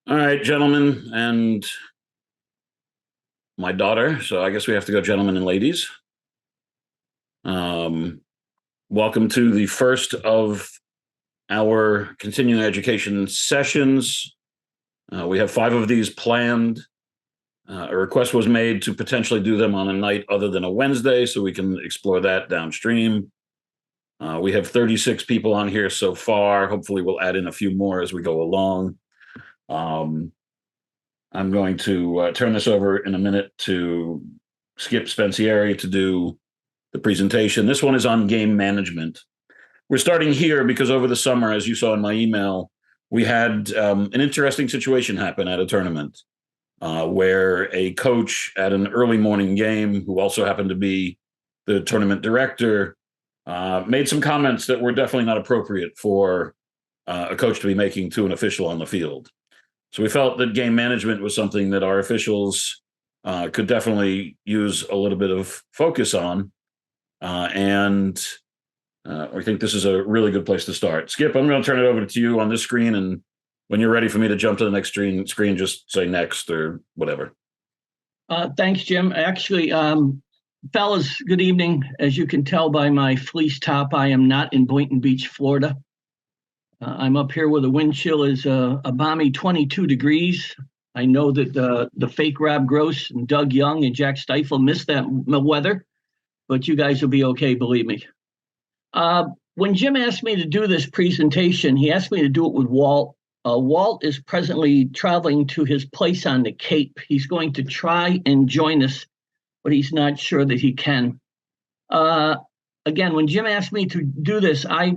All right, gentlemen, and my daughter. So I guess we have to go, gentlemen and ladies. Um, Welcome to the first of our continuing education sessions. We have 5 of these planned. A request was made to potentially do them on a night other than a Wednesday, so we can explore that downstream. We have 36 people on here so far. Hopefully, we'll add in a few more as we go along. Um, I'm going to turn this over in a minute to Skip Spensieri to do the presentation. This one is on game management. We're starting here because over the summer, as you saw in my email, we had an interesting situation happen at a tournament where a coach at an early morning game, who also happened to be the tournament director, made some comments that were definitely not appropriate for a coach to be making to an official on the field. So we felt that game management was something that our officials could definitely use a little bit of focus on. And I think this is a really good place to start. Skip, I'm going to turn it over to you on this screen. And when you're ready for me to jump to the next screen, just say next or whatever. Thanks, Jim. Actually, fellas, good evening. As you can tell by my fleece top, I am not in Boynton Beach, Florida. I'm up here where the wind chill is a balmy 22 degrees. I know that the fake Rob Gross and Doug Young and Jack Stifle missed that weather, but you guys will be okay, believe me. When Jim asked me to do this presentation, he asked me to do it with Walt. Walt is presently traveling to his place on the Cape. He's going to try and join us, but he's not sure that he can. Again, when Jim asked me to do this, I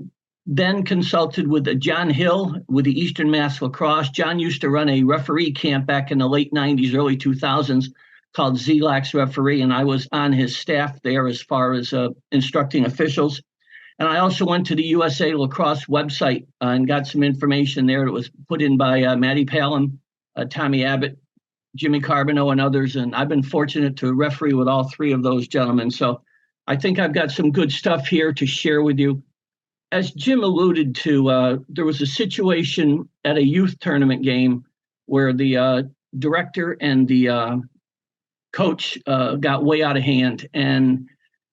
then consulted with John Hill with the Eastern Mass Lacrosse. John used to run a referee camp back in the late 90s, early 2000s called ZLAX Referee, and I was on his staff there as far as instructing officials. And I also went to the USA Lacrosse website and got some information there. It was put in by Matty Palin, Tommy Abbott, Jimmy Carbino, and others. And I've been fortunate to referee with all 3 of those gentlemen. So I think I've got some good stuff here to share with you. As Jim alluded to, there was a situation at a youth tournament game where the director and the coach got way out of hand. And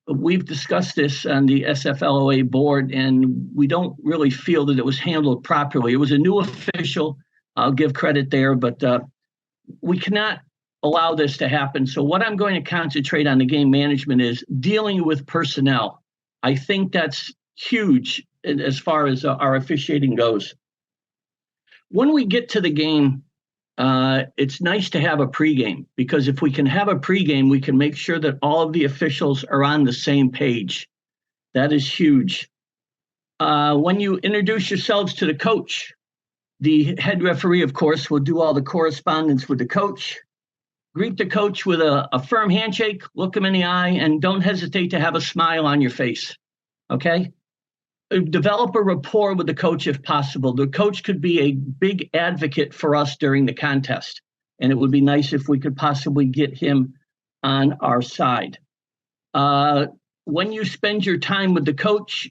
we've discussed this on the SFLOA board, and we don't really feel that it was handled properly. It was a new official. I'll give credit there, but we cannot allow this to happen. So what I'm going to concentrate on the game management is dealing with personnel. I think that's huge as far as our officiating goes. When we get to the game, it's nice to have a pregame, because if we can have a pregame, we can make sure that all of the officials are on the same page. That is huge. When you introduce yourselves to the coach, the head referee, of course, will do all the correspondence with the coach. Greet the coach with a firm handshake, look him in the eye, and don't hesitate to have a smile on your face. Okay? Develop a rapport with the coach if possible. The coach could be a big advocate for us during the contest, and it would be nice if we could possibly get him on our side. When you spend your time with the coach,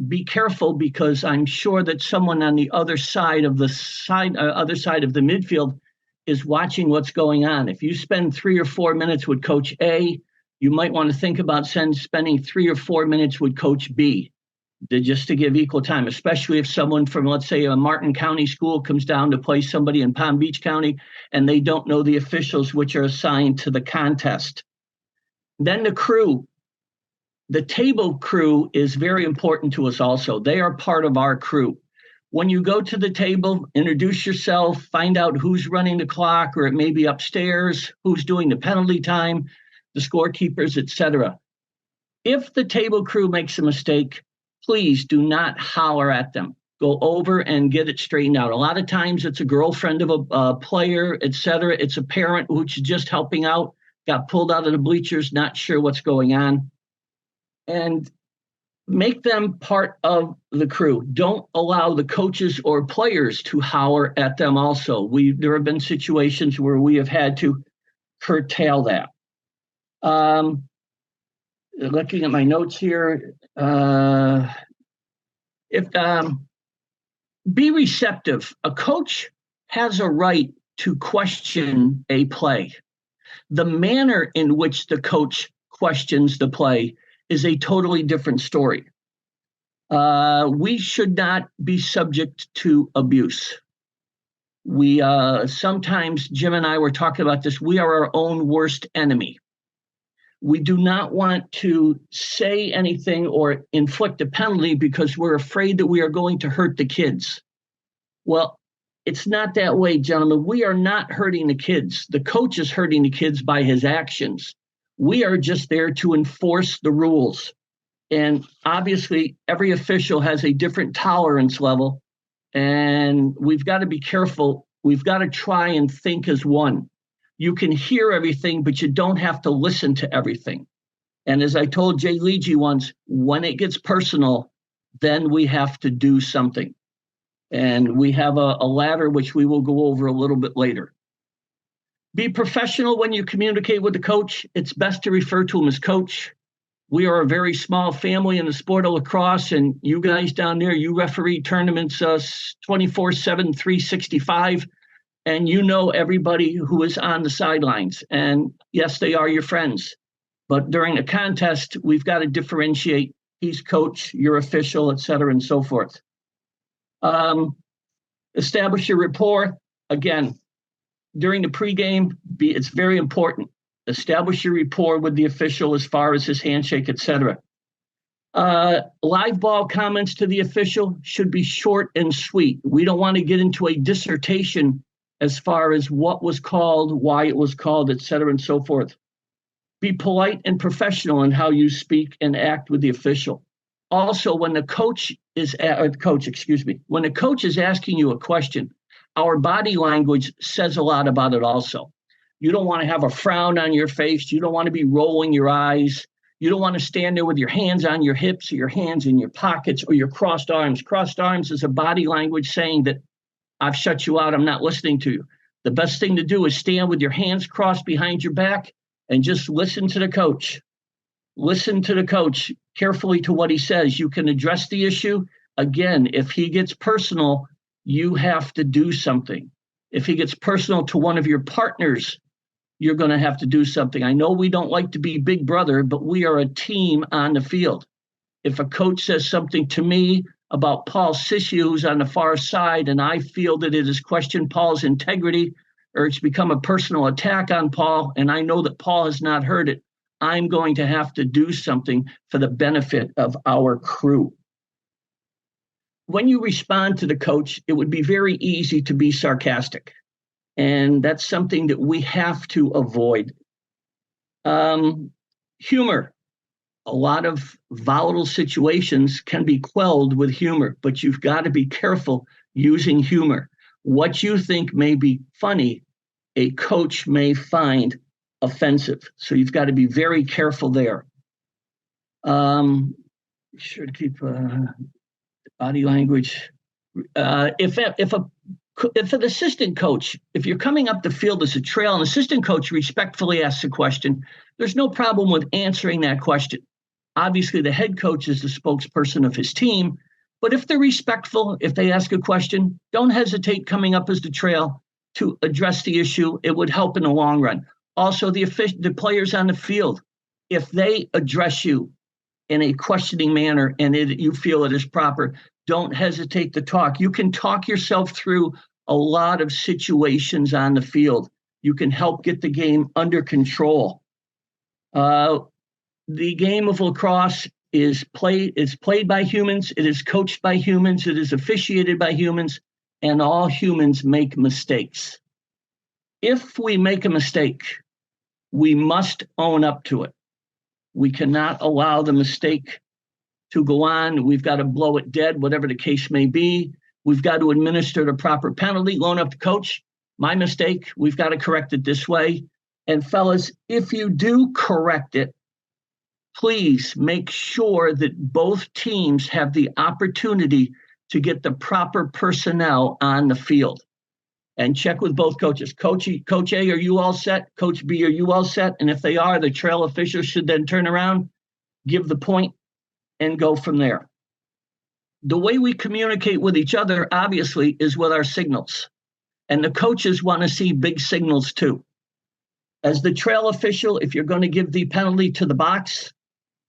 be careful, because I'm sure that someone on the other side of the midfield is watching what's going on. If you spend 3 or 4 minutes with Coach A, you might want to think about spending 3 or 4 minutes with Coach B. Just to give equal time, especially if someone from, let's say, a Martin County school comes down to play somebody in Palm Beach County and they don't know the officials which are assigned to the contest. Then the crew. The table crew is very important to us also. They are part of our crew. When you go to the table, introduce yourself, find out who's running the clock, or it may be upstairs, who's doing the penalty time, the scorekeepers, etc. If the table crew makes a mistake, please do not holler at them. Go over and get it straightened out. A lot of times it's a girlfriend of a player, etc. It's a parent who's just helping out, got pulled out of the bleachers, not sure what's going on. And make them part of the crew. Don't allow the coaches or players to holler at them also. There have been situations where we have had to curtail that. Looking at my notes here, be receptive. A coach has a right to question a play. The manner in which the coach questions the play is a totally different story. We should not be subject to abuse. We sometimes, Jim and I were talking about this, we are our own worst enemy. We do not want to say anything or inflict a penalty because we're afraid that we are going to hurt the kids. Well, it's not that way, gentlemen. We are not hurting the kids. The coach is hurting the kids by his actions. We are just there to enforce the rules. And obviously, every official has a different tolerance level, and we've got to be careful. We've got to try and think as one. You can hear everything, but you don't have to listen to everything. And as I told Jay Leege once, when it gets personal, then we have to do something. And we have a ladder, which we will go over a little bit later. Be professional when you communicate with the coach. It's best to refer to him as coach. We are a very small family in the sport of lacrosse, and you guys down there, you referee tournaments 24/7, 365. And you know everybody who is on the sidelines. And yes, they are your friends. But during a contest, we've got to differentiate. He's coach, you're official, et cetera, and so forth. Establish your rapport. Again, during the pregame, it's very important. Establish your rapport with the official as far as his handshake, et cetera. Live ball comments to the official should be short and sweet. We don't want to get into a dissertation as far as what was called, why it was called, et cetera, and so forth. Be polite and professional in how you speak and act with the official. Also, when the coach is when the coach is asking you a question, our body language says a lot about it also. You don't want to have a frown on your face. You don't want to be rolling your eyes. You don't want to stand there with your hands on your hips or your hands in your pockets or your crossed arms. Crossed arms is a body language saying that I've shut you out. I'm not listening to you. The best thing to do is stand with your hands crossed behind your back and just listen to the coach. Listen to the coach carefully to what he says. You can address the issue. Again, if he gets personal, you have to do something. If he gets personal to one of your partners, you're going to have to do something. I know we don't like to be big brother, but we are a team on the field. If a coach says something to me about Paul Sissy, who's on the far side, and I feel that it has questioned Paul's integrity or it's become a personal attack on Paul, and I know that Paul has not heard it, I'm going to have to do something for the benefit of our crew. When you respond to the coach, it would be very easy to be sarcastic. And that's something that we have to avoid. Humor. A lot of volatile situations can be quelled with humor, but you've got to be careful using humor. What you think may be funny, a coach may find offensive. So you've got to be very careful there. Sure to keep body language. If an assistant coach, if you're coming up the field as a trail, an assistant coach respectfully asks a question, there's no problem with answering that question. Obviously, the head coach is the spokesperson of his team, but if they're respectful, if they ask a question, don't hesitate coming up as the trail to address the issue. It would help in the long run. Also, the players on the field, if they address you in a questioning manner and you feel it is proper, don't hesitate to talk. You can talk yourself through a lot of situations on the field. You can help get the game under control. The game of lacrosse is played by humans. It is coached by humans. It is officiated by humans, and all humans make mistakes. If we make a mistake, we must own up to it. We cannot allow the mistake to go on. We've got to blow it dead, whatever the case may be. We've got to administer the proper penalty, loan up to coach. My mistake, we've got to correct it this way. And fellas, if you do correct it, please make sure that both teams have the opportunity to get the proper personnel on the field. And check with both coaches. Coach A, are you all set? Coach B, are you all set? And if they are, the trail officials should then turn around, give the point, and go from there. The way we communicate with each other, obviously, is with our signals. And the coaches want to see big signals too. As the trail official, if you're going to give the penalty to the box,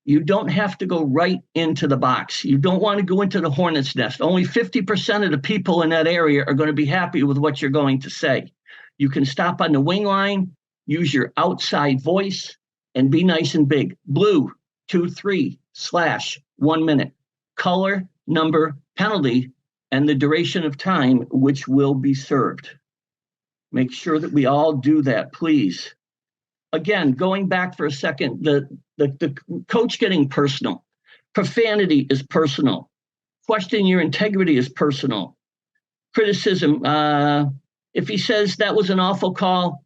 you don't have to go right into the box. You don't want to go into the hornet's nest. Only 50% of the people in that area are going to be happy with what you're going to say. You can stop on the wing line, use your outside voice, and be nice and big. Blue, 2-3/1 minute. Color, number, penalty, and the duration of time which will be served. Make sure that we all do that, please. Again, going back for a second, the coach getting personal. Profanity is personal. Questioning your integrity is personal. Criticism, if he says that was an awful call,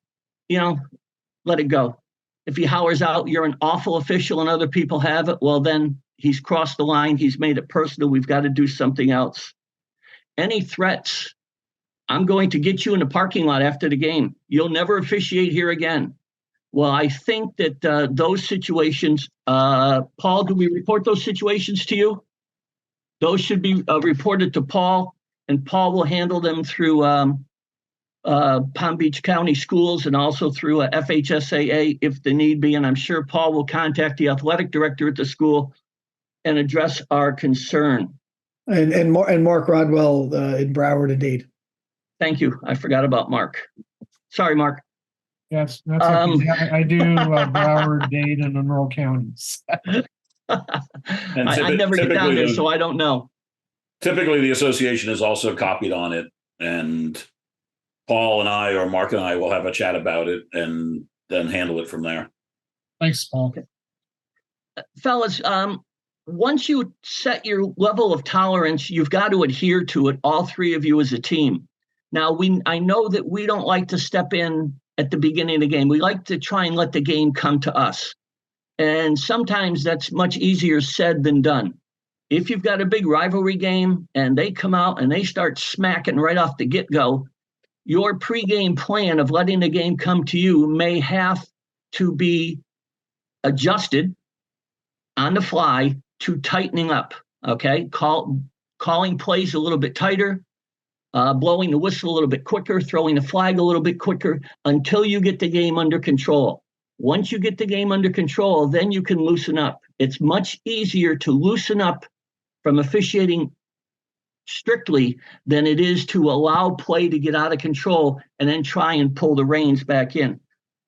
let it go. If he hollers out, you're an awful official and other people have it, well, then he's crossed the line. He's made it personal. We've got to do something else. Any threats, I'm going to get you in the parking lot after the game. You'll never officiate here again. Well, I think that those situations, Paul, do we report those situations to you? Those should be reported to Paul, and Paul will handle them through Palm Beach County Schools and also through FHSAA if the need be. And I'm sure Paul will contact the athletic director at the school and address our concern. And Mark Rodwell in Broward and Dade. Thank you. I forgot about Mark. Sorry, Mark. Yes, that's okay. I do Broward, Dade, and Monroe counties. I never get down there, so I don't know. Typically, the association is also copied on it, and Paul and I, or Mark and I, will have a chat about it and then handle it from there. Thanks, Paul. Okay. Fellas, once you set your level of tolerance, you've got to adhere to it, all three of you as a team. Now, I know that we don't like to step in at the beginning of the game. We like to try and let the game come to us. And sometimes that's much easier said than done. If you've got a big rivalry game and they come out and they start smacking right off the get-go, your pregame plan of letting the game come to you may have to be adjusted on the fly to tightening up, okay? Calling plays a little bit tighter, blowing the whistle a little bit quicker, throwing the flag a little bit quicker until you get the game under control. Once you get the game under control, then you can loosen up. It's much easier to loosen up from officiating strictly than it is to allow play to get out of control and then try and pull the reins back in.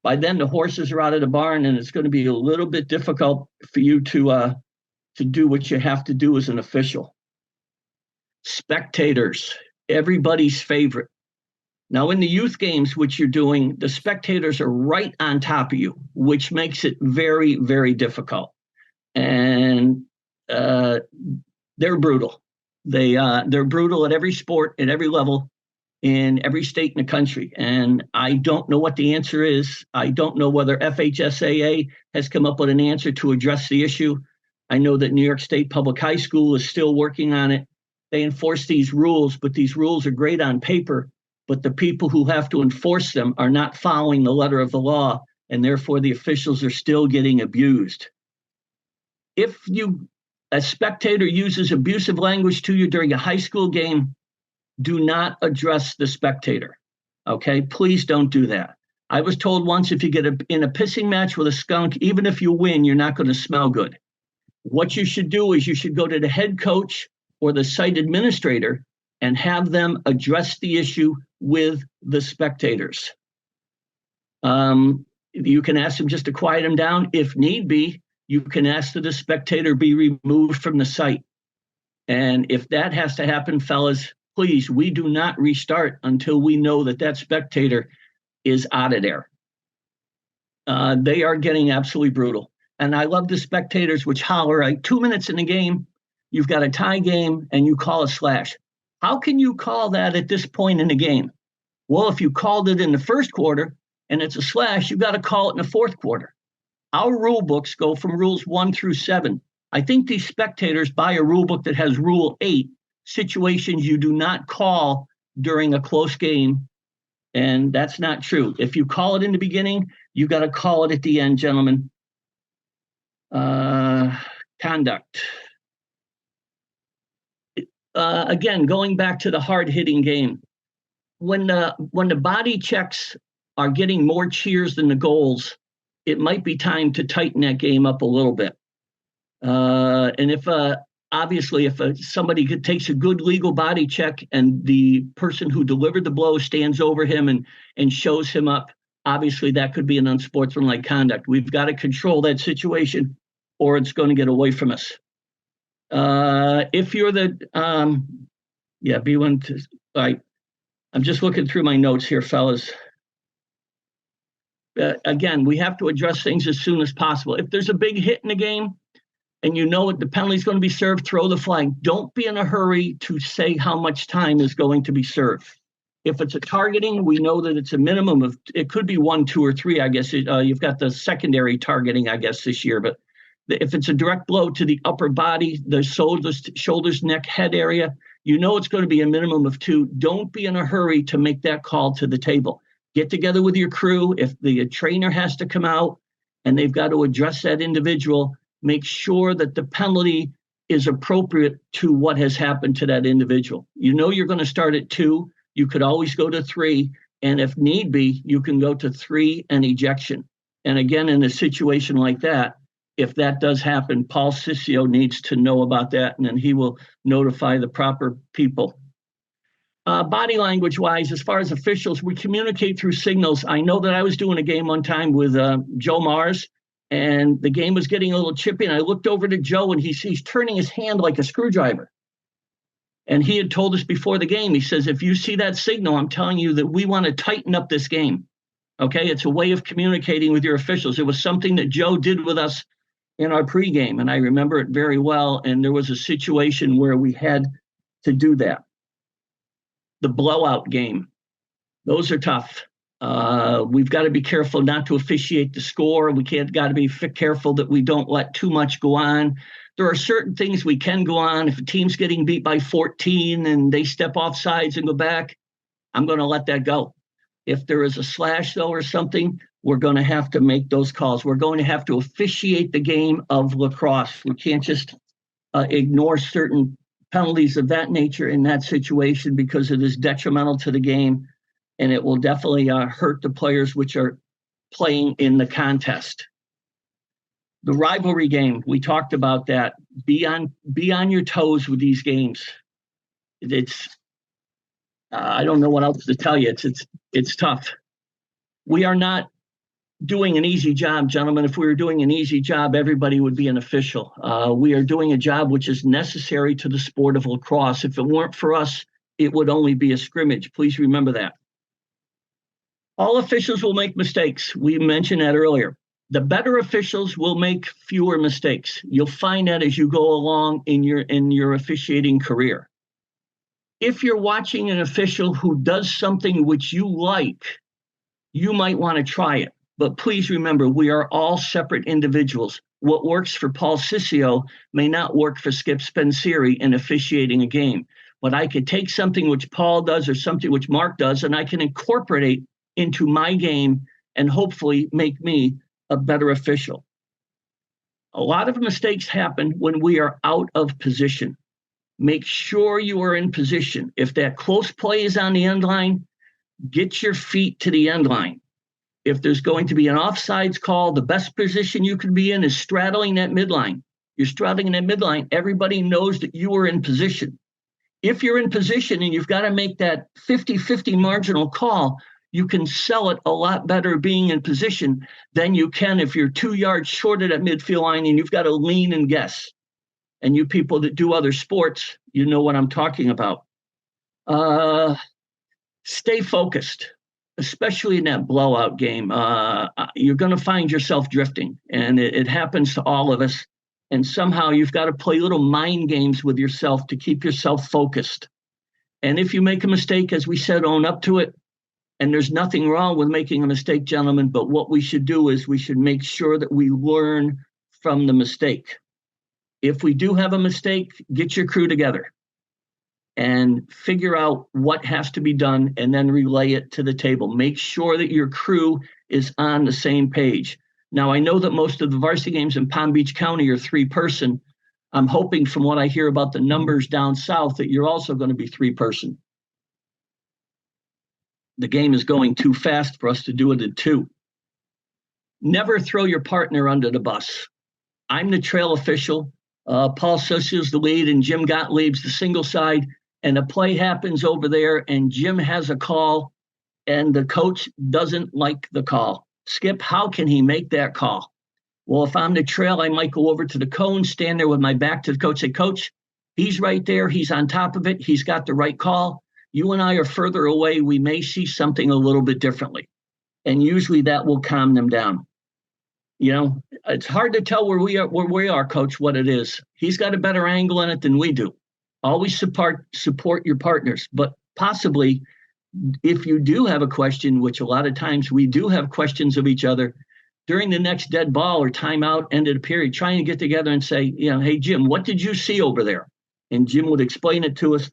By then, the horses are out of the barn, and it's going to be a little bit difficult for you to do what you have to do as an official. Spectators, everybody's favorite. Now, in the youth games, which you're doing, the spectators are right on top of you, which makes it very, very difficult. And they're brutal. They're brutal at every sport, at every level, in every state in the country. And I don't know what the answer is. I don't know whether FHSAA has come up with an answer to address the issue. I know that New York State Public High School is still working on it. They enforce these rules, but these rules are great on paper, but the people who have to enforce them are not following the letter of the law, and therefore the officials are still getting abused. If a spectator uses abusive language to you during a high school game, do not address the spectator, okay? Please don't do that. I was told once, if you get in a pissing match with a skunk, even if you win, you're not going to smell good. What you should do is you should go to the head coach or the site administrator and have them address the issue with the spectators. You can ask them just to quiet them down. If need be, you can ask that the spectator be removed from the site. And if that has to happen, fellas, please, we do not restart until we know that that spectator is out of there. They are getting absolutely brutal. And I love the spectators which holler, like 2 minutes in the game, you've got a tie game, and you call a slash. How can you call that at this point in the game? Well, if you called it in the first quarter and it's a slash, you've got to call it in the fourth quarter. Our rule books go from rules 1 through 7. I think these spectators buy a rule book that has rule 8, situations you do not call during a close game, and that's not true. If you call it in the beginning, you got to call it at the end, gentlemen. Conduct. Again, going back to the hard-hitting game, when the body checks are getting more cheers than the goals, it might be time to tighten that game up a little bit. And if obviously if somebody takes a good legal body check and the person who delivered the blow stands over him and shows him up, obviously that could be an unsportsmanlike conduct. We've got to control that situation, or it's going to get away from us. If you're the B1 to, all right. I'm just looking through my notes here, fellas. Again, we have to address things as soon as possible. If there's a big hit in the game and you know the penalty is going to be served, throw the flag. Don't be in a hurry to say how much time is going to be served. If it's a targeting, we know that it's a minimum of, it could be 1, 2, or 3, I guess. You've got the secondary targeting, I guess, this year. But if it's a direct blow to the upper body, the shoulders, neck, head area, you know it's going to be a minimum of 2. Don't be in a hurry to make that call to the table. Get together with your crew. If the trainer has to come out and they've got to address that individual, make sure that the penalty is appropriate to what has happened to that individual. You know you're going to start at 2. You could always go to 3. And if need be, you can go to 3 and ejection. And again, in a situation like that, if that does happen, Paul Sissio needs to know about that, and then he will notify the proper people. Body language-wise, as far as officials, we communicate through signals. I know that I was doing a game one time with Joe Mars, and the game was getting a little chippy, and I looked over to Joe, and he's turning his hand like a screwdriver. And he had told us before the game, he says, if you see that signal, I'm telling you that we want to tighten up this game. Okay, it's a way of communicating with your officials. It was something that Joe did with us in our pregame, and I remember it very well, and there was a situation where we had to do that. The blowout game, those are tough. We've got to be careful not to officiate the score. We got to be careful that we don't let too much go on. There are certain things we can go on. If a team's getting beat by 14 and they step off sides and go back, I'm going to let that go. If there is a slash, though, or something, we're going to have to make those calls. We're going to have to officiate the game of lacrosse. We can't just ignore certain penalties of that nature in that situation because it is detrimental to the game, and it will definitely hurt the players which are playing in the contest. The rivalry game, we talked about that. Be on your toes with these games. It's I don't know what else to tell you. It's tough. We are not doing an easy job, gentlemen. If we were doing an easy job, everybody would be an official. We are doing a job which is necessary to the sport of lacrosse. If it weren't for us, it would only be a scrimmage. Please remember that. All officials will make mistakes. We mentioned that earlier. The better officials will make fewer mistakes. You'll find that as you go along in your officiating career. If you're watching an official who does something which you like, you might want to try it. But please remember, we are all separate individuals. What works for Paul Sissio may not work for Skip Spenceri in officiating a game. But I could take something which Paul does or something which Mark does, and I can incorporate into my game and hopefully make me a better official. A lot of mistakes happen when we are out of position. Make sure you are in position. If that close play is on the end line, get your feet to the end line. If there's going to be an offsides call, the best position you can be in is straddling that midline. You're straddling that midline. Everybody knows that you are in position. If you're in position and you've got to make that 50-50 marginal call, you can sell it a lot better being in position than you can if you're 2 yards short of that midfield line and you've got to lean and guess. And you people that do other sports, you know what I'm talking about. Stay focused, especially in that blowout game. You're going to find yourself drifting, and it happens to all of us. And somehow you've got to play little mind games with yourself to keep yourself focused. And if you make a mistake, as we said, own up to it. And there's nothing wrong with making a mistake, gentlemen, but what we should do is we should make sure that we learn from the mistake. If we do have a mistake, get your crew together and figure out what has to be done and then relay it to the table. Make sure that your crew is on the same page. Now, I know that most of the varsity games in Palm Beach County are 3-person. I'm hoping from what I hear about the numbers down south that you're also going to be 3-person. The game is going too fast for us to do it in 2. Never throw your partner under the bus. I'm the trail official. Paul Sussio's the lead, and Jim Gottlieb's the single side. And a play happens over there, and Jim has a call, and the coach doesn't like the call. Skip, how can he make that call? Well, if I'm the trail, I might go over to the cone, stand there with my back to the coach, say, Coach, he's right there. He's on top of it. He's got the right call. You and I are further away. We may see something a little bit differently. And usually that will calm them down. You know, it's hard to tell where we are, Coach, what it is. He's got a better angle in it than we do. Always support your partners. But possibly, if you do have a question, which a lot of times we do have questions of each other, during the next dead ball or timeout, end of the period, trying to get together and say, hey, Jim, what did you see over there? And Jim would explain it to us,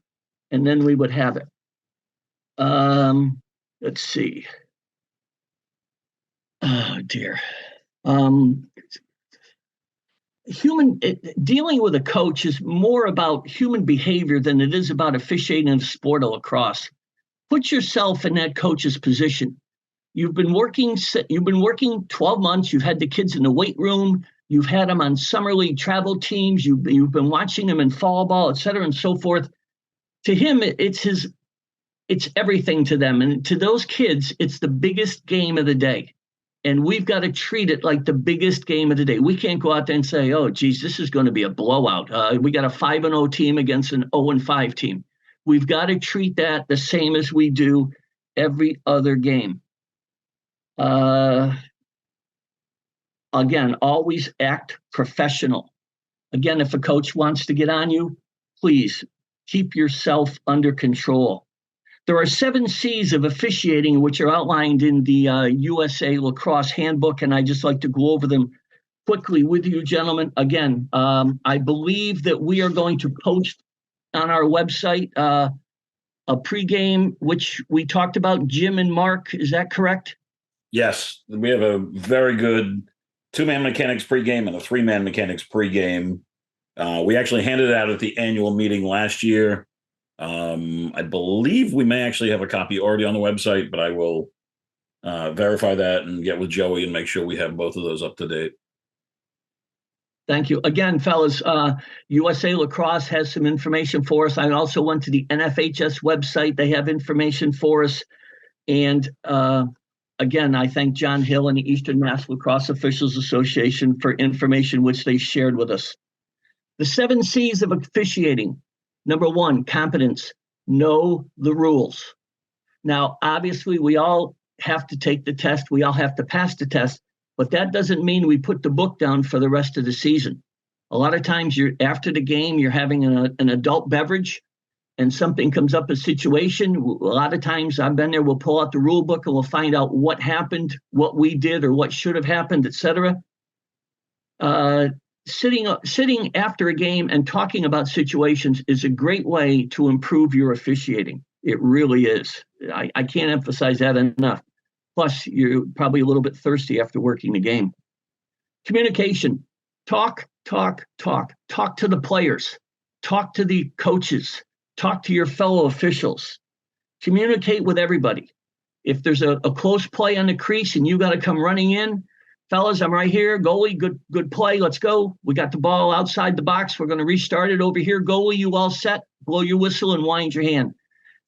and then we would have it. Let's see. Oh, dear. Dealing with a coach is more about human behavior than it is about officiating in the sport of lacrosse. Put yourself in that coach's position. You've been working 12 months. You've had the kids in the weight room. You've had them on summer league travel teams. You've been watching them in fall ball, et cetera, and so forth. To him, it's everything to them. And to those kids, it's the biggest game of the day. And we've got to treat it like the biggest game of the day. We can't go out there and say, oh, geez, this is going to be a blowout. We got a 5-0 team against an 0-5 team. We've got to treat that the same as we do every other game. Again, always act professional. Again, if a coach wants to get on you, please keep yourself under control. There are 7 C's of officiating, which are outlined in the USA Lacrosse Handbook, and I just like to go over them quickly with you, gentlemen. Again, I believe that we are going to post on our website a pregame, which we talked about, Jim and Mark. Is that correct? Yes, we have a very good 2-man mechanics pregame and a 3-man mechanics pregame. We actually handed it out at the annual meeting last year. I believe we may actually have a copy already on the website, but I will verify that and get with Joey and make sure we have both of those up to date. Thank you. Again, fellas, USA Lacrosse has some information for us. I also went to the NFHS website. They have information for us. And again, I thank John Hill and the Eastern Mass Lacrosse Officials Association for information which they shared with us. The 7 C's of officiating. Number 1, competence. Know the rules. Now, obviously, we all have to take the test. We all have to pass the test. But that doesn't mean we put the book down for the rest of the season. A lot of times, after the game, you're having an adult beverage, and something comes up, a situation. A lot of times, I've been there, we'll pull out the rule book and we'll find out what happened, what we did, or what should have happened, etc. Sitting after a game and talking about situations is a great way to improve your officiating. It really is. I can't emphasize that enough. Plus, you're probably a little bit thirsty after working the game. Communication. Talk to the players. Talk to the coaches. Talk to your fellow officials. Communicate with everybody. If there's a close play on the crease and you got to come running in, fellas, I'm right here. Goalie, good play. Let's go. We got the ball outside the box. We're going to restart it over here. Goalie, you all set? Blow your whistle and wind your hand.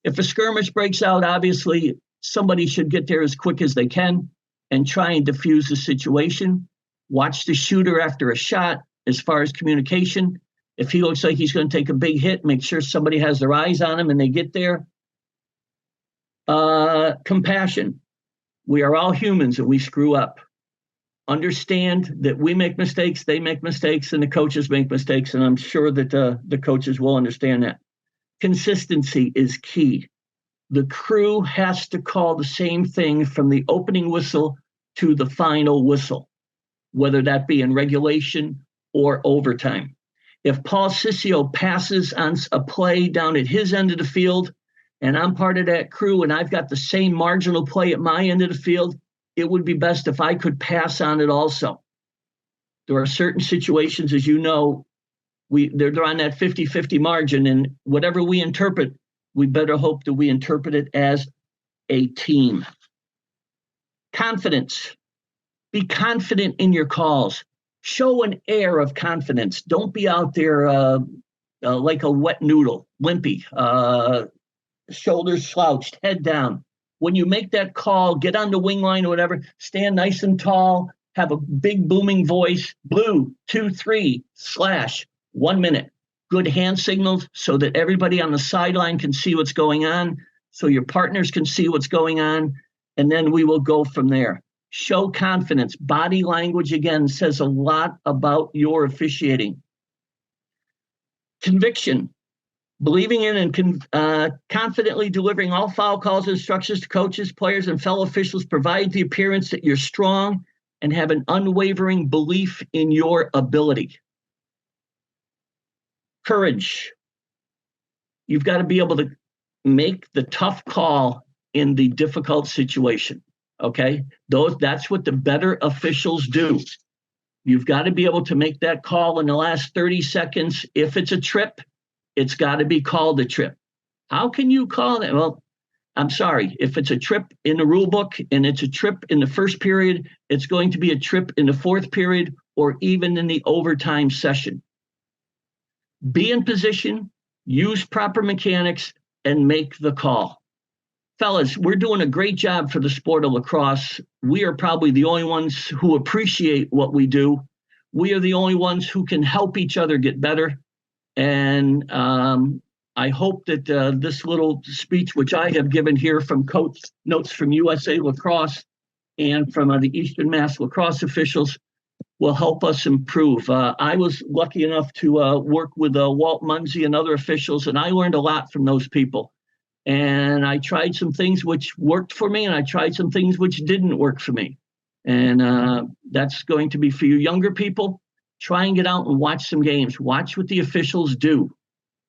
If a skirmish breaks out, obviously, somebody should get there as quick as they can and try and diffuse the situation. Watch the shooter after a shot as far as communication. If he looks like he's going to take a big hit, make sure somebody has their eyes on him and they get there. Compassion. We are all humans and we screw up. Understand that we make mistakes, they make mistakes, and the coaches make mistakes, and I'm sure that the coaches will understand that. Consistency is key. The crew has to call the same thing from the opening whistle to the final whistle, whether that be in regulation or overtime. If Paul Sussio passes on a play down at his end of the field, and I'm part of that crew, and I've got the same marginal play at my end of the field, it would be best if I could pass on it also. There are certain situations, as you know, they're on that 50-50 margin, and whatever we interpret, we better hope that we interpret it as a team. Confidence. Be confident in your calls. Show an air of confidence. Don't be out there like a wet noodle, limpy, shoulders slouched, head down. When you make that call, get on the wing line or whatever, stand nice and tall, have a big booming voice, blue, 2, 3, / 1 minute. Good hand signals so that everybody on the sideline can see what's going on, so your partners can see what's going on, and then we will go from there. Show confidence. Body language, again, says a lot about your officiating. Conviction. Believing in and confidently delivering all foul calls and instructions to coaches, players, and fellow officials provides the appearance that you're strong and have an unwavering belief in your ability. Courage. You've got to be able to make the tough call in the difficult situation. Okay? That's what the better officials do. You've got to be able to make that call in the last 30 seconds. If it's a trip, it's got to be called a trip. How can you call it? Well, I'm sorry. If it's a trip in the rule book and it's a trip in the first period, it's going to be a trip in the fourth period or even in the overtime session. Be in position, use proper mechanics, and make the call. Fellas, we're doing a great job for the sport of lacrosse. We are probably the only ones who appreciate what we do. We are the only ones who can help each other get better. And I hope that this little speech, which I have given here from Coach Notes from USA Lacrosse and from the Eastern Mass lacrosse officials, will help us improve. I was lucky enough to work with Walt Munzie and other officials, and I learned a lot from those people. And I tried some things which worked for me, and I tried some things which didn't work for me. And that's going to be for you younger people. Try and get out and watch some games. Watch what the officials do.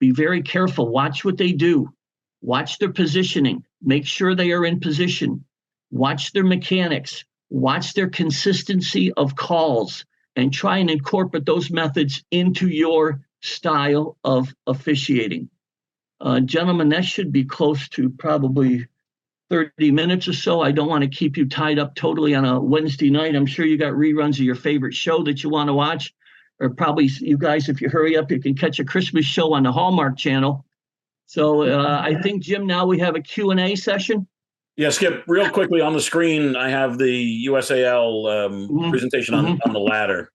Be very careful. Watch what they do. Watch their positioning. Make sure they are in position. Watch their mechanics. Watch their consistency of calls and try and incorporate those methods into your style of officiating. Gentlemen, that should be close to probably 30 minutes or so. I don't want to keep you tied up totally on a Wednesday night. I'm sure you got reruns of your favorite show that you want to watch, or probably you guys, if you hurry up, you can catch a Christmas show on the Hallmark Channel. So I think, Jim, now we have a Q&A session. Yeah, Skip, real quickly on the screen, I have the USAL presentation on the ladder.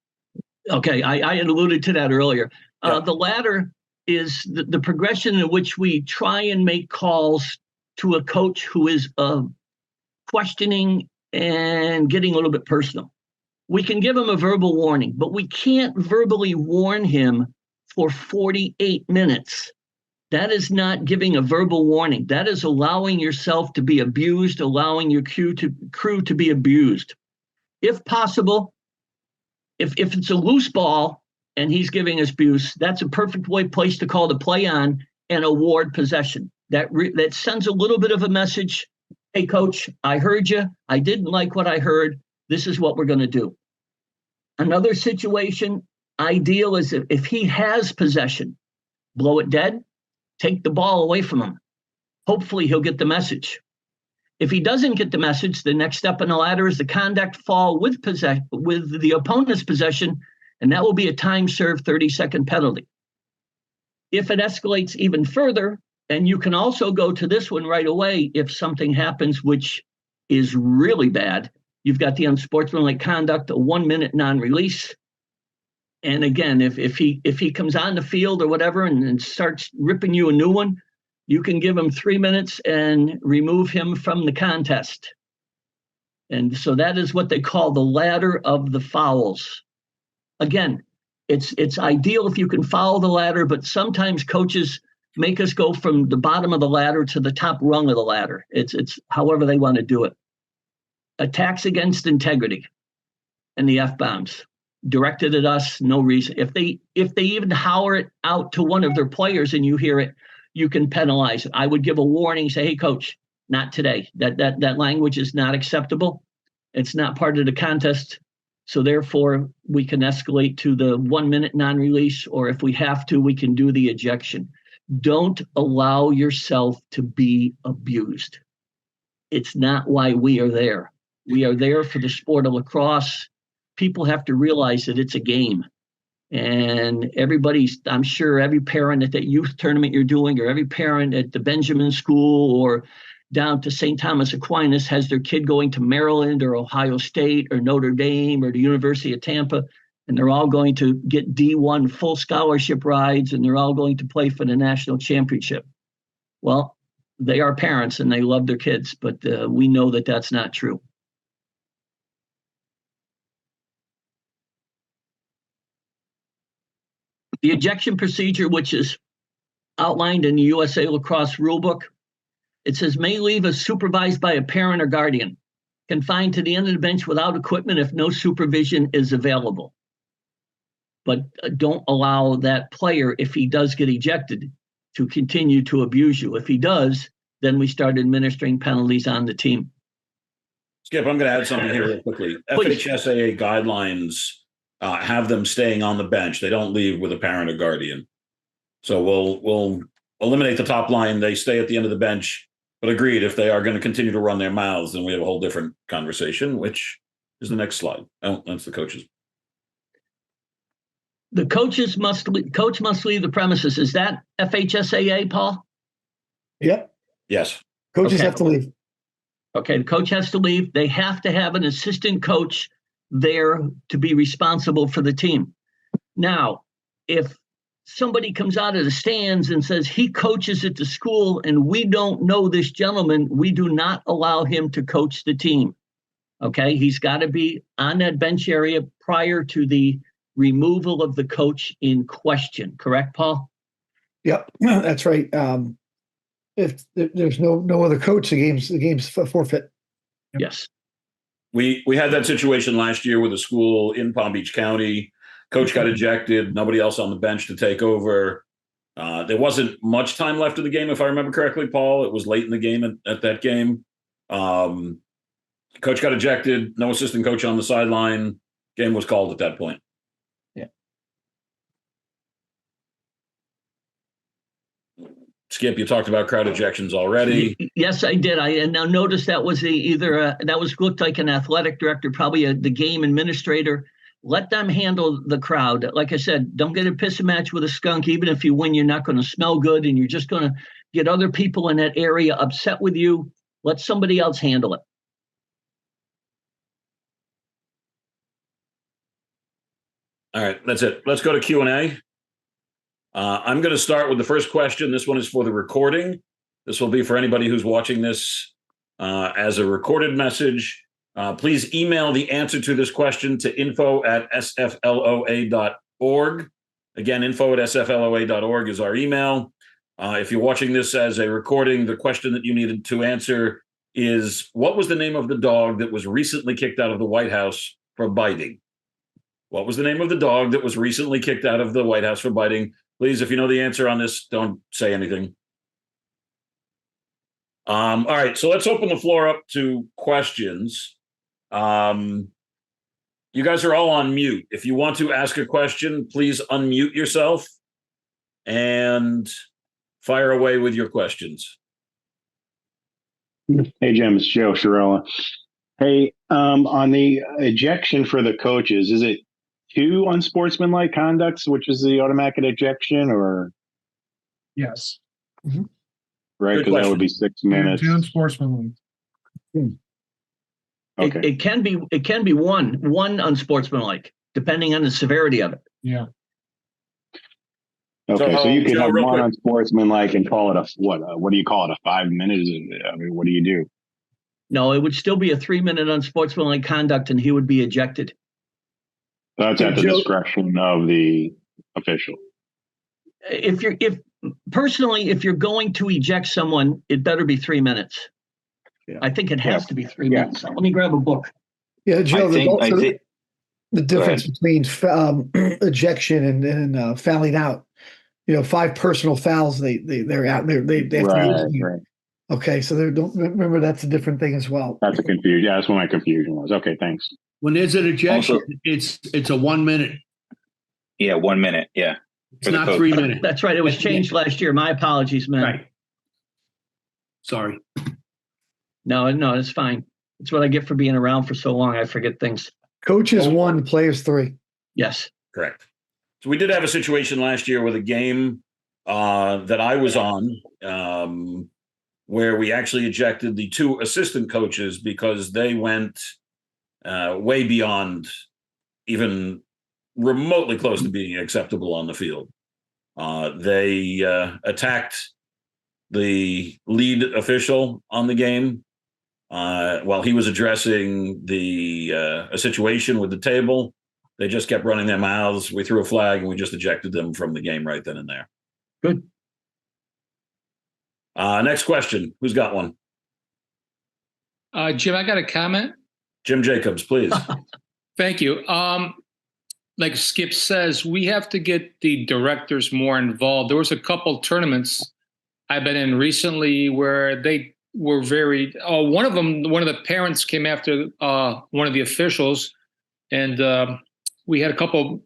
Okay, I had alluded to that earlier. The ladder is the progression in which we try and make calls to a coach who is questioning and getting a little bit personal. We can give him a verbal warning, but we can't verbally warn him for 48 minutes. That is not giving a verbal warning. That is allowing yourself to be abused, allowing your crew to be abused. If possible, if it's a loose ball and he's giving us abuse, that's a perfect place to call the play on and award possession. That sends a little bit of a message. Hey, coach, I heard you. I didn't like what I heard. This is what we're going to do. Another situation, ideal, is if he has possession, blow it dead, take the ball away from him. Hopefully he'll get the message. If he doesn't get the message, the next step in the ladder is the conduct fall with the opponent's possession, and that will be a time-served 30-second penalty. If it escalates even further, and you can also go to this one right away if something happens which is really bad, you've got the unsportsmanlike conduct, a 1-minute non-release. And again, if he comes on the field or whatever and starts ripping you a new one, you can give him 3 minutes and remove him from the contest. And so that is what they call the ladder of the fouls. Again, it's ideal if you can follow the ladder, but sometimes coaches make us go from the bottom of the ladder to the top rung of the ladder. It's however they want to do it. Attacks against integrity and the F-bombs. Directed at us, no reason. If they even holler it out to one of their players and you hear it, you can penalize it. I would give a warning, say, hey, coach, not today. That language is not acceptable. It's not part of the contest. So therefore, we can escalate to the 1-minute non-release, or if we have to, we can do the ejection. Don't allow yourself to be abused. it's not why we are there. We are there for the sport of lacrosse. People have to realize that it's a game. And I'm sure every parent at that youth tournament you're doing, or every parent at the Benjamin School or down to St. Thomas Aquinas has their kid going to Maryland or Ohio State or Notre Dame or the University of Tampa, and they're all going to get D1 full scholarship rides, and they're all going to play for the national championship. Well, they are parents and they love their kids, but we know that that's not true. The ejection procedure, which is outlined in the USA Lacrosse Rulebook, it says may leave is supervised by a parent or guardian, confined to the end of the bench without equipment if no supervision is available. But don't allow that player, if he does get ejected, to continue to abuse you. If he does, then we start administering penalties on the team. Skip, I'm going to add something here real quickly. Please. FHSAA guidelines have them staying on the bench. They don't leave with a parent or guardian. So we'll eliminate the top line. They stay at the end of the bench. But agreed, if they are going to continue to run their mouths, then we have a whole different conversation, which is the next slide. Oh, that's the coaches. The coach must leave the premises. Is that FHSAA, Paul? Yep. Yes. Coaches Okay. have to leave. Okay, the coach has to leave. They have to have an assistant coach there to be responsible for the team. Now, if somebody comes out of the stands and says he coaches at the school and we don't know this gentleman, we do not allow him to coach the team. Okay, he's got to be on that bench area prior to the removal of the coach in question. Correct, Paul? Yep, that's right. If there's no other coach, the game's forfeit. Yes. We had that situation last year with a school in Palm Beach County. Coach got ejected, nobody else on the bench to take over. There wasn't much time left of the game, if I remember correctly, Paul. It was late in the game at that game. Coach got ejected, no assistant coach on the sideline. Game was called at that point. Yeah. Skip, you talked about crowd ejections already. Yes, I did. I now noticed that was looked like an athletic director, probably the game administrator. Let them handle the crowd. Like I said, don't get a pissing match with a skunk. Even if you win, you're not going to smell good, and you're just going to get other people in that area upset with you. Let somebody else handle it. All right, that's it. Let's go to Q&A. I'm going to start with the first question. This one is for the recording. This will be for anybody who's watching this as a recorded message. Please email the answer to this question to info@sfloa.org. Again, info@sfloa.org is our email. If you're watching this as a recording, the question that you needed to answer is, what was the name of the dog that was recently kicked out of the White House for biting? What was the name of the dog that was recently kicked out of the White House for biting? Please, if you know the answer on this, don't say anything. All right, so let's open the floor up to questions. You guys are all on mute. If you want to ask a question, please unmute yourself and fire away with your questions. Hey, Jim, it's Joe Shirella. Hey, on the ejection for the coaches, is it 2 unsportsmanlike conducts, which is the automatic ejection, or Yes. right? Good Because that would be 6 minutes. 2 unsportsmanlike. Okay. It can be one unsportsmanlike, depending on the severity of it. Yeah. Okay, so you could Joe, have real one quick. unsportsmanlike and call it a what do you call it? A 5 minutes? I mean, what do you do? No, it would still be a 3-minute unsportsmanlike conduct, and he would be ejected. That's at the Joe- discretion of the official. If you're going to eject someone, it better be 3 minutes. Yeah. I think it has to be 3 Yeah. minutes. Let me grab a book. Yeah, Joe. I think The difference between ejection and fouling out. 5 personal fouls. They're out. They have to use them. Right. Okay, so don't remember that's a different thing as well. That's a confusion. Yeah, that's what my confusion was. Okay, thanks. When there's an ejection, Also- it's a 1 minute. Yeah, 1 minute. Yeah. It's For the not coach. 3 minutes. That's right. It was changed last year. My apologies, man. Right. Sorry. No, it's fine. It's what I get for being around for so long. I forget things. Coaches 1, players 3. Yes. Correct. So we did have a situation last year with a game that I was on where we actually ejected the 2 assistant coaches because they went way beyond even remotely close to being acceptable on the field. They attacked the lead official on the game while he was addressing a situation with the table. They just kept running their mouths. We threw a flag and we just ejected them from the game right then and there. Good. Next question. Who's got one? Jim, I got a comment. Jim Jacobs, please. Thank you. Like Skip says, we have to get the directors more involved. There was a couple tournaments I've been in recently where they were one of the parents came after one of the officials, and we had a couple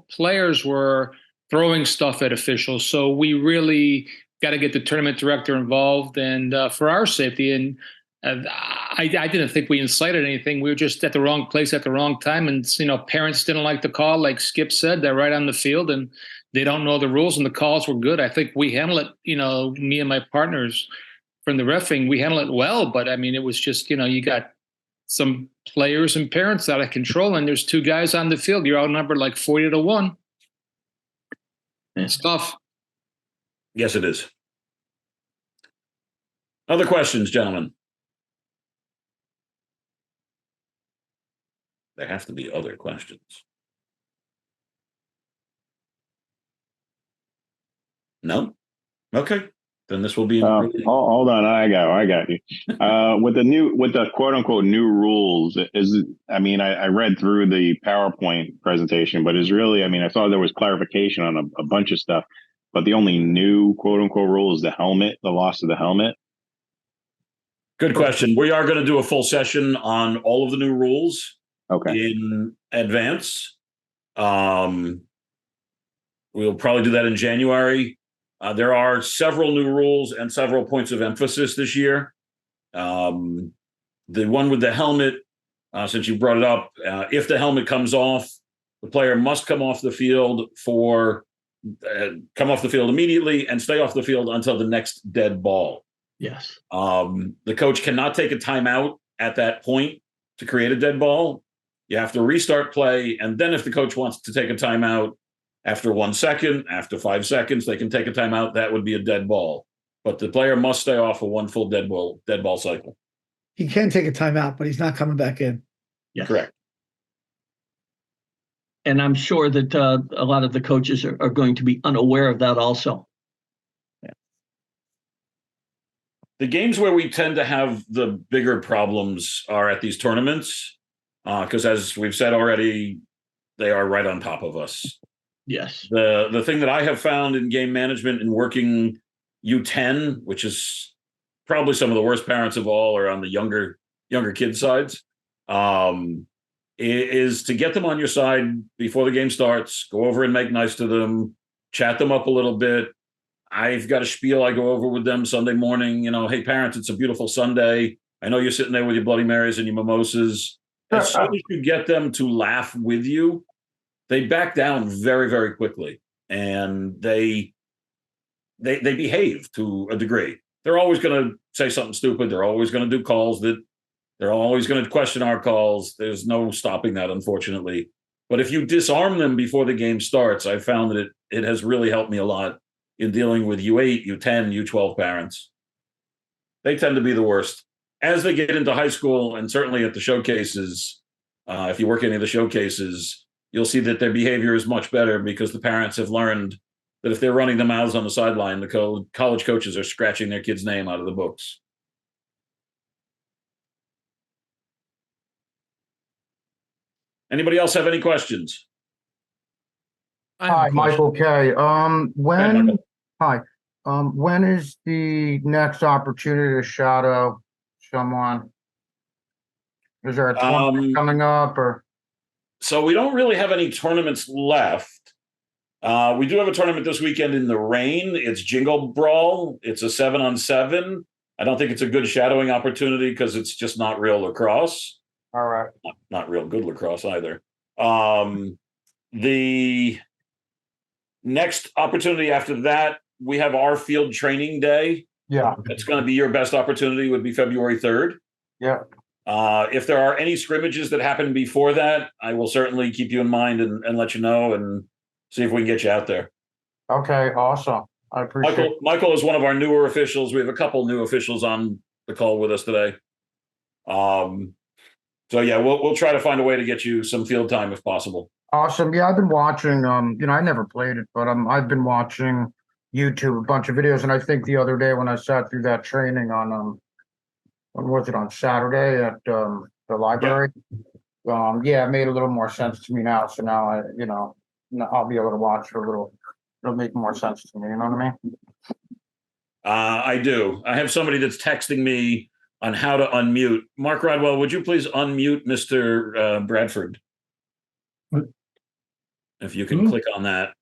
players were throwing stuff at officials. So we really got to get the tournament director involved, and for our safety. And I didn't think we incited anything. We were just at the wrong place at the wrong time. And, parents didn't like the call, like Skip said. They're right on the field and they don't know the rules, and the calls were good. I think we handle it, me and my partners from the reffing, we handle it well. But, I mean, it was just, you got some players and parents out of control, and there's 2 guys on the field. You're outnumbered like 40-1. It's tough. Yes, it is. Other questions, gentlemen? There have to be other questions. No? Okay. Then this will be. Hold on, I got you. With the quote unquote new rules, I read through the PowerPoint presentation, but I thought there was clarification on a bunch of stuff, but the only new quote unquote rule is the loss of the helmet. Good question. We are going to do a full session on all of the new rules. Okay. In advance. We'll probably do that in January. There are several new rules and several points of emphasis this year. The one with the helmet, since you brought it up, if the helmet comes off, the player must come off the field immediately and stay off the field until the next dead ball. Yes. The coach cannot take a timeout at that point to create a dead ball. You have to restart play, and then if the coach wants to take a timeout after 1 second, after 5 seconds, they can take a timeout. That would be a dead ball. But the player must stay off of 1 full dead ball cycle. He can take a timeout, but he's not coming back in. Yes. Correct. And I'm sure that a lot of the coaches are going to be unaware of that also. Yeah. The games where we tend to have the bigger problems are at these tournaments. Because as we've said already, they are right on top of us. Yes. The thing that I have found in game management and working U10, which is probably some of the worst parents of all, are on the younger kid sides, is to get them on your side before the game starts, go over and make nice to them, chat them up a little bit. I've got a spiel I go over with them Sunday morning. Hey, parents, it's a beautiful Sunday. I know you're sitting there with your Bloody Marys and your mimosas. As soon as you get them to laugh with you, they back down very, very quickly, and they behave to a degree. They're always going to say something stupid. They're always going to do calls that they're always going to question our calls. There's no stopping that, unfortunately. But if you disarm them before the game starts, I've found that it has really helped me a lot in dealing with U8, U10, U12 parents. They tend to be the worst. As they get into high school, and certainly at the showcases, if you work any of the showcases, you'll see that their behavior is much better because the parents have learned that if they're running the mouths on the sideline, the college coaches are scratching their kid's name out of the books. Anybody else have any questions? Hi, Michael K. When is the next opportunity to shadow someone? Is there a tournament coming up, or? So we don't really have any tournaments left. We do have a tournament this weekend in the rain. It's Jingle Brawl. It's a 7-on-7. I don't think it's a good shadowing opportunity because it's just not real lacrosse. All right. Not real good lacrosse either. The next opportunity after that, we have our field training day. Yeah. It's going to be your best opportunity, would be February 3rd. Yeah. If there are any scrimmages that happen before that, I will certainly keep you in mind and let you know and see if we can get you out there. Okay, awesome. I appreciate it. Michael is one of our newer officials. We have a couple new officials on the call with us today. So yeah, we'll try to find a way to get you some field time if possible. Awesome. Yeah, I've been watching, I never played it, but I've been watching YouTube, a bunch of videos. And I think the other day when I sat through that training on, when was it, on Saturday at the library? Yeah, it made a little more sense to me now. So now I'll be able to watch for it'll make more sense to me. You know what I mean? I do. I have somebody that's texting me on how to unmute. Mark Rodwell, would you please unmute Mr. Bradford? If you can click on that.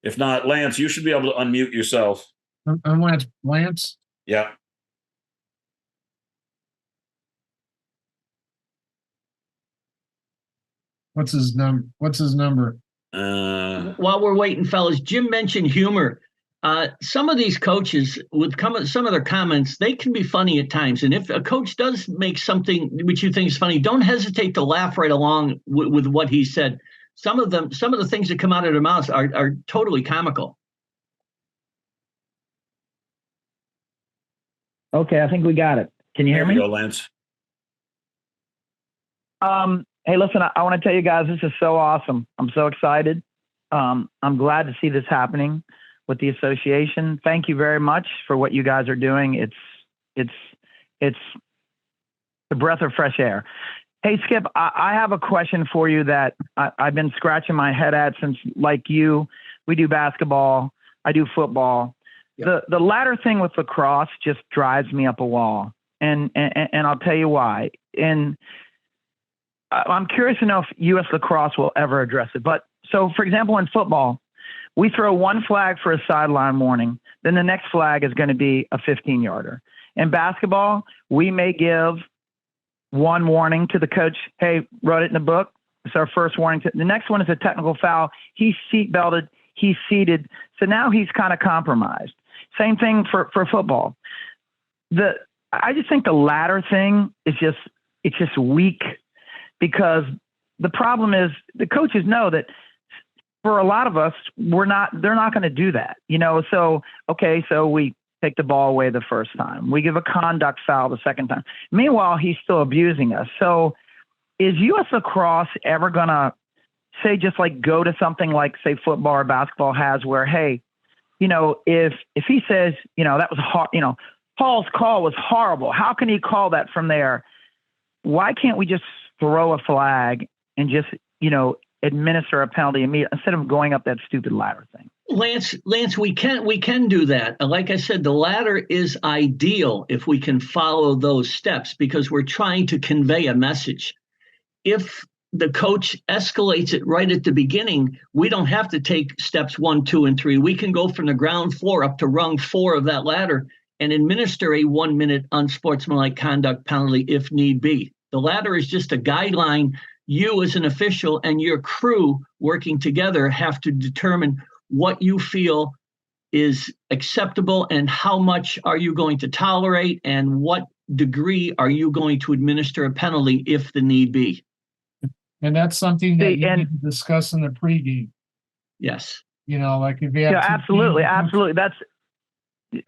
If not, Lance, you should be able to unmute yourself. I'm Lance. Yeah. What's his number? While we're waiting, fellas, Jim mentioned humor. Some of these coaches, with some of their comments, they can be funny at times. And if a coach does make something which you think is funny, don't hesitate to laugh right along with what he said. Some of the things that come out of their mouths are totally comical. Okay, I think we got it. Can you hear me? There we go, Lance. Hey, listen, I want to tell you guys, this is so awesome. I'm so excited. I'm glad to see this happening with the association. Thank you very much for what you guys are doing. It's a breath of fresh air. Hey, Skip, I have a question for you that I've been scratching my head at since, like you, we do basketball, I do football. Yeah. The latter thing with lacrosse just drives me up a wall, and I'll tell you why. And I'm curious to know if U.S. Lacrosse will ever address it. But so, for example, in football, we throw one flag for a sideline warning, then the next flag is going to be a 15-yarder. In basketball, we may give one warning to the coach. Hey, wrote it in the book. It's our first warning. The next one is a technical foul. He's seat belted. He's seated. So now he's kind of compromised. Same thing for football. I just think the latter thing is it's just weak, because the problem is the coaches know that for a lot of us, they're not going to do that. So, okay, so we take the ball away the first time. We give a conduct foul the second time. Meanwhile, he's still abusing us. So is U.S. Lacrosse ever going to say, just like go to something like, say, football or basketball has, where, hey, if he says, that was hard, Paul's call was horrible. How can he call that from there? Why can't we just throw a flag and just, administer a penalty immediately instead of going up that stupid ladder thing? Lance, we can do that. Like I said, the ladder is ideal if we can follow those steps, because we're trying to convey a message. If the coach escalates it right at the beginning, we don't have to take steps 1, 2, and 3. We can go from the ground floor up to rung 4 of that ladder and administer a 1-minute unsportsmanlike conduct penalty if need be. The ladder is just a guideline. You as an official and your crew working together have to determine what you feel is acceptable and how much are you going to tolerate and what degree are you going to administer a penalty if the need be. And that's something that you need to discuss in the pregame. Yes. Like if you have absolutely. That's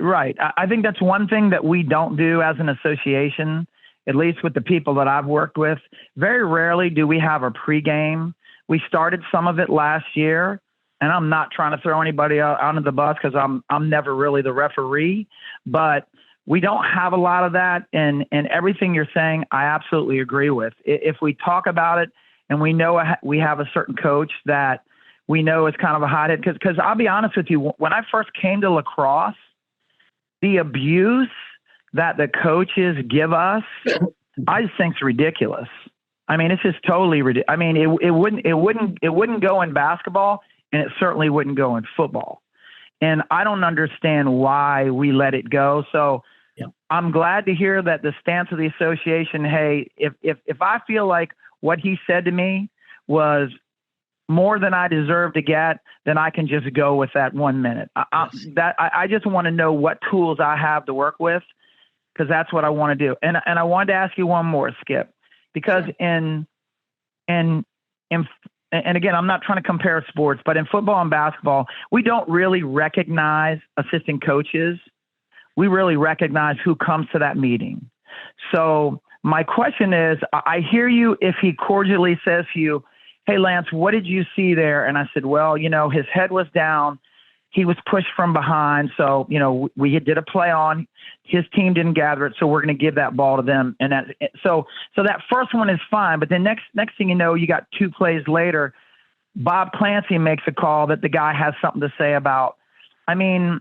right. I think that's one thing that we don't do as an association, at least with the people that I've worked with. Very rarely do we have a pregame. We started some of it last year, and I'm not trying to throw anybody out under the bus because I'm never really the referee, but we don't have a lot of that. And everything you're saying, I absolutely agree with. If we talk about it and we know we have a certain coach that we know is kind of a hothead, because I'll be honest with you, when I first came to lacrosse, the abuse that the coaches give us, I just think it's ridiculous. I mean, it's just totally ridiculous. I mean, it wouldn't go in basketball, and it certainly wouldn't go in football. And I don't understand why we let it go. So I'm glad to hear that the stance of the association, hey, if I feel like what he said to me was more than I deserve to get, then I can just go with that 1 minute. I just want to know what tools I have to work with, because that's what I want to do. And I wanted to ask you one more, Skip, because and again, I'm not trying to compare sports, but in football and basketball, we don't really recognize assistant coaches. We really recognize who comes to that meeting. So my question is, I hear you if he cordially says to you, hey, Lance, what did you see there? And I said, well, his head was down. He was pushed from behind. So, we did a play on. His team didn't gather it, so we're going to give that ball to them. And so that first one is fine. But then next thing you know, you got 2 plays later, Bob Clancy makes a call that the guy has something to say about. I mean,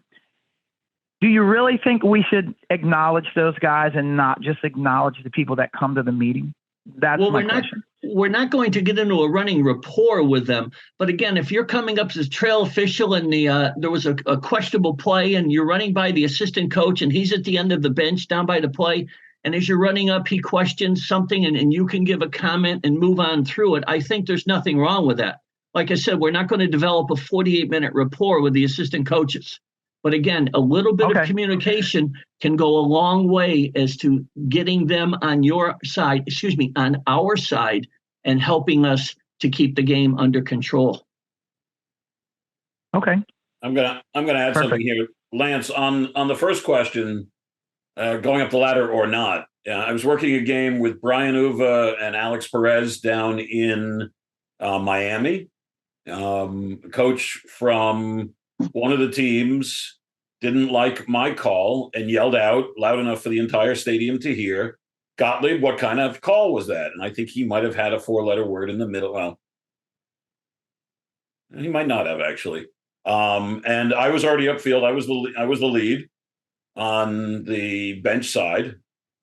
do you really think we should acknowledge those guys and not just acknowledge the people that come to the meeting? That's my question. We're not going to get into a running rapport with them. But again, if you're coming up as a trail official and there was a questionable play and you're running by the assistant coach and he's at the end of the bench down by the play, and as you're running up, he questions something and you can give a comment and move on through it, I think there's nothing wrong with that. Like I said, we're not going to develop a 48-minute rapport with the assistant coaches. But again, a little bit of communication can go a long way as to getting them on on our side and helping us to keep the game under control. Okay. I'm gonna add something here. Lance, on the first question, going up the ladder or not, I was working a game with Brian Uva and Alex Perez down in Miami. Coach from one of the teams didn't like my call and yelled out loud enough for the entire stadium to hear, Gottlieb, what kind of call was that? And I think he might have had a 4-letter word in the middle. Well, he might not have, actually. And I was already upfield. I was the lead on the bench side.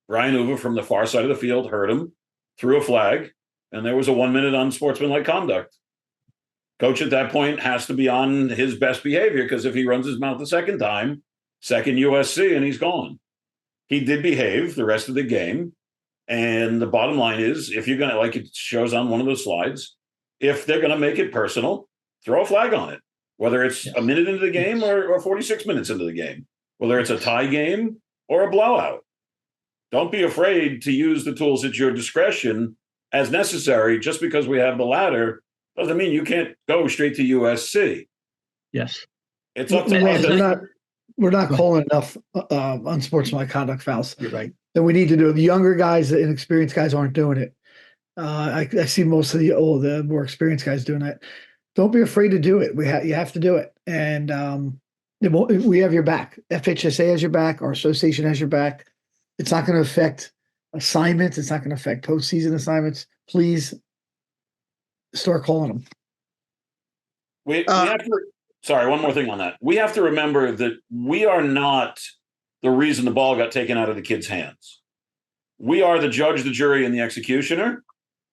Brian Uva from the far side of the field heard him, threw a flag, and there was a 1 minute unsportsmanlike conduct. Coach at that point has to be on his best behavior, because if he runs his mouth the second time, second USC, and he's gone. He did behave the rest of the game. And the bottom line is, if you're going to, like it shows on one of those slides, if they're going to make it personal, throw a flag on it, whether it's a minute into the game or 46 minutes into the game, whether it's a tie game or a blowout. Don't be afraid to use the tools at your discretion as necessary. Just because we have the ladder doesn't mean you can't go straight to USC. Yes. It's up to us. We're not calling enough unsportsmanlike conduct fouls. You're right. That we need to do. The younger guys, the inexperienced guys aren't doing it. I see most of the more experienced guys doing that. Don't be afraid to do it. You have to do it. And we have your back. FHSA has your back. Our association has your back. It's not going to affect assignments. It's not going to affect postseason assignments. Please start calling them. We have to. Sorry, one more thing on that. We have to remember that we are not the reason the ball got taken out of the kid's hands. We are the judge, the jury, and the executioner.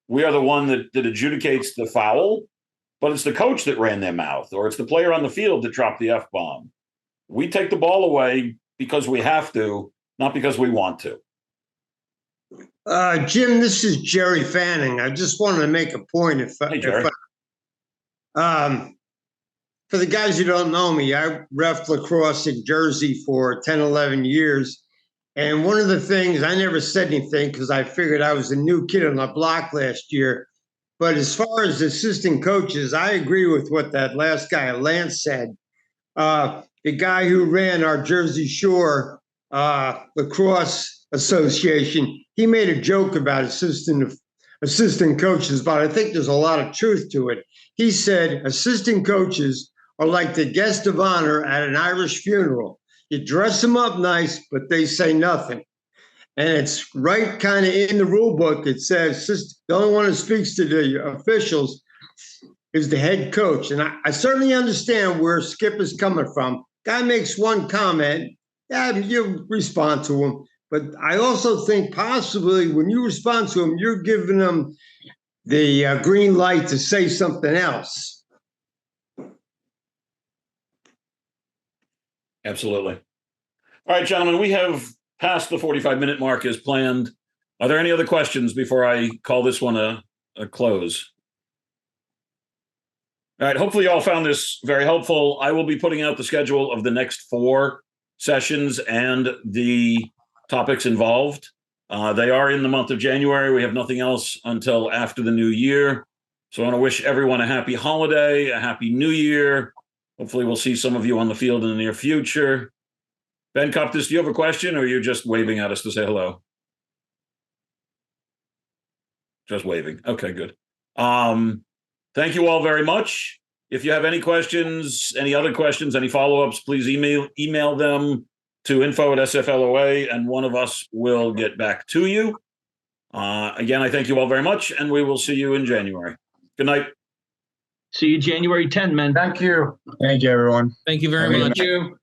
We are the one that adjudicates the foul, but it's the coach that ran their mouth, or it's the player on the field that dropped the F-bomb. We take the ball away because we have to, not because we want to. Jim, this is Jerry Fanning. I just wanted to make a point. For the guys who don't know me, I reffed lacrosse in Jersey for 10, 11 years. And one of the things, I never said anything because I figured I was a new kid on the block last year. But as far as assistant coaches, I agree with what that last guy, Lance, said. The guy who ran our Jersey Shore lacrosse association, he made a joke about assistant coaches, but I think there's a lot of truth to it. He said assistant coaches are like the guest of honor at an Irish funeral. You dress them up nice, but they say nothing. And it's right kind of in the rule book. It says the only one who speaks to the officials is the head coach. And I certainly understand where Skip is coming from. Guy makes one comment, you respond to him. But I also think possibly when you respond to him, you're giving them the green light to say something else. Absolutely. All right, gentlemen, we have past the 45-minute mark as planned. Are there any other questions before I call this one a close? All right, hopefully you all found this very helpful. I will be putting out the schedule of the next 4 sessions and the topics involved. They are in the month of January. We have nothing else until after the new year. So I want to wish everyone a happy holiday, a happy new year. Hopefully we'll see some of you on the field in the near future. Ben Coptis, do you have a question, or are you just waving at us to say hello? Just waving. Okay, good. Thank you all very much. If you have any questions, any other questions, any follow-ups, please email them to info@SFLOA, and one of us will get back to you. Again, I thank you all very much, and we will see you in January. Good night. See you January 10, man. Thank you. Thank you, everyone. Thank you very much. Thank you.